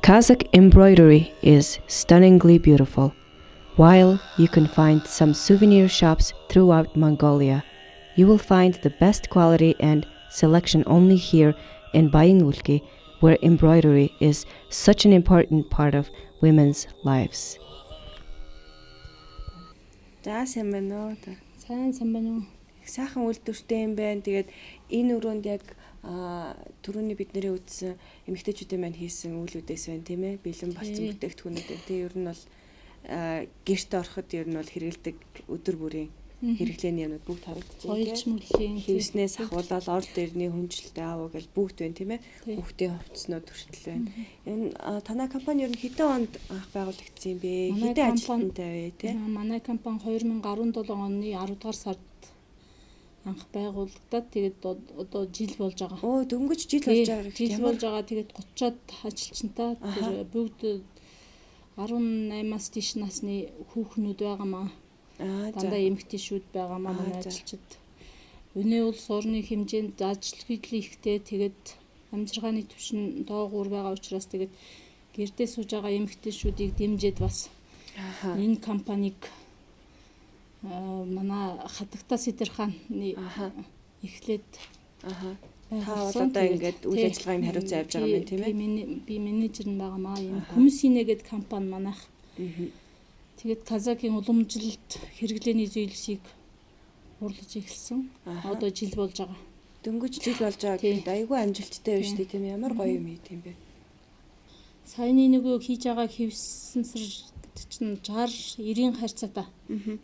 Kazakh embroidery is stunningly beautiful. While you can find some souvenir shops throughout Mongolia, you will find the best quality and selection only here in Bayinulki, where embroidery is such an important part of women's lives. За сайн байна уу та. Сайн байна уу? Их сайхан үйлдвэртэй юм байна. Тэгээд энэ өрөөнд яг түрүүний бидний үзсэн эмэгтэйчүүдийн маань хийсэн үйлүүдээс байна тийм ээ. Бэлэн болцсон бүтээгдэхүүнүүд. Тэгээ ер нь бол гэрт ороход ер нь бол хэрэгэлдэг өдөр бүрийн хэрэглээний юмнууд бүгд харагдаж байна. Хоёрч мөлийн хийснээс ахуулаад ор дээрний хүнжилттэй аав гэж бүгд байна тийм ээ. Хүүхдийн хувцснууд хүртэл байна. Энэ танай компани ер нь хэдэн онд анх байгуулагдсан юм бэ? Хэдэн ажилтнтай вэ тийм? Манай компани 2017 оны 10 дугаар сард анх байгуулагдаад тэгээд одоо жил болж байгаа. Оо дөнгөж жил болж байгаа гэх юм. Жил болж байгаа. Тэгээд 30-аад ажилчинтай тэр бүгд 18-аас дээш насны хүүхнүүд байгаамаа. Дандаа эмэгтэйчүүд байгаамаа манай ажилчид. Өнөө улс орны хэмжээнд ажил хөдөл ихтэй тэгээд амжиргааны түвшин доогуур байгаа учраас тэгээд гэрдээ сууж байгаа эмэгтэйчүүдийг дэмжиж бас энэ компанийг манай хатагта Сидэрхааны эхлээд та бол одоо ингээд үйл ажиллагааны хариуцсан явж байгаа юм тийм ээ. Би менежер нь байгаамаа. Энэ Комиссинэ гэдэг компани манайх. Тэгээд Казакийн уламжилт хэрэглээний зүйлсийг урлаж эхэлсэн. Одоо жил болж байгаа. Дөнгөж жил болж байгаа гэхэд айгүй амжилттай байна шүү дээ тийм ээ. Ямар гоё юм ийм бэ. Саяны нөгөө хийж байгаа хевсэн сар чинь 60-90 харьцаатай.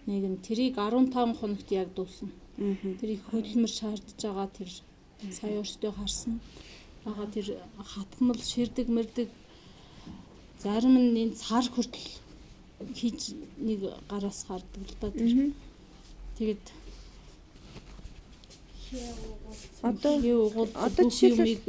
Нэг нь тэрийг 15 хоногт яг дуусна. Тэр их хөдөлмөр шаардж байгаа тэр сая өөртөө харсан. Бага тэр хатмал ширдэг мэрдэг зарим нь энэ цар хүртэл хийж нэг гараас хардаг л да тэр. Тэгээд одоо жишээлбэл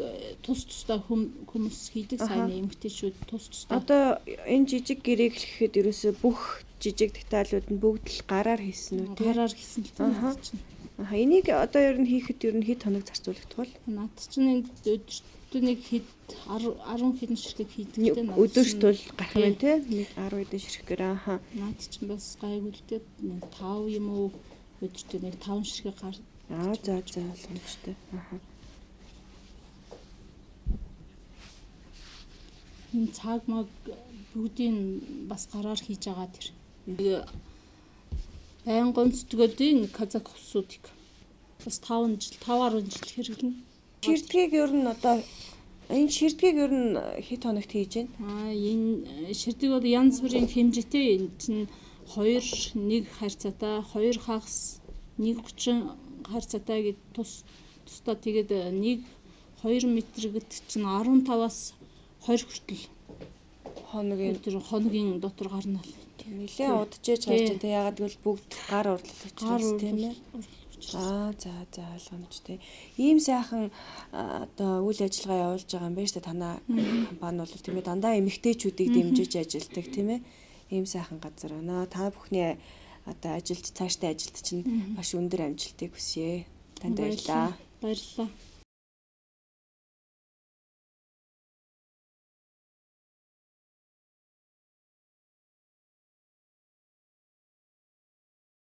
тус тусдаа хүмүүс хийдэг сайн эмгтээчүүд тус тусдаа. Одоо энэ жижиг гэрээг хэлэхэд ерөөсө бүх жижиг деталууд нь бүгд л гараар хийсэн үү? Гараар хийсэн л тийм. Энийг одоо ер нь хийхэд ер нь хэд хоног зарцуулагдах вэ? Наад чинь энэ өдөрт нэг хэд 10 хэдэн ширхэг хийдэг тийм. Өдөрт бол гарах юм те. Нэг 10 хэдэн ширхгээр Наад чинь бас гайгүй л дээ. 5 юм уу өдөрт нэг 5 ширхэг гар. За ойлгомжтой. Энэ цаг маг бүгдийг бас гараар хийж байгаа тэр. Баян гонцтгоодын казак хувцсуудыг бас 5 жил 5-10 жил хэрэглэнэ. Ширдгийг ер нь одоо энэ ширдгийг ер нь хэд хоногт хийж байна? Энэ ширдэг бол янз бүрийн хэмжээтэй энэ чинь 2 1 харьцаатай 2 хагас 130 харьцаатай гэд тусдаа тэгээд 1 2 метр гэд чинь 15-аас 20 хүртэл хоногийн дотор гарна л. Нилээ удажж гарч тэ ягаад гэвэл бүгд гар урлалж тийм ээ. За ойлгомжтой. Ийм сайхан одоо үйл ажиллагаа явуулж байгаа юм байна шүү дээ танай компани бол тийм ээ дандаа эмэгтэйчүүдийг дэмжиж ажилладаг тийм ээ. Ийм сайхан газар байна. Та бүхний одоо ажилд цаашдаа ажилд чинь маш өндөр амжилтыг хүсье. Танд баярлалаа. Баярлалаа.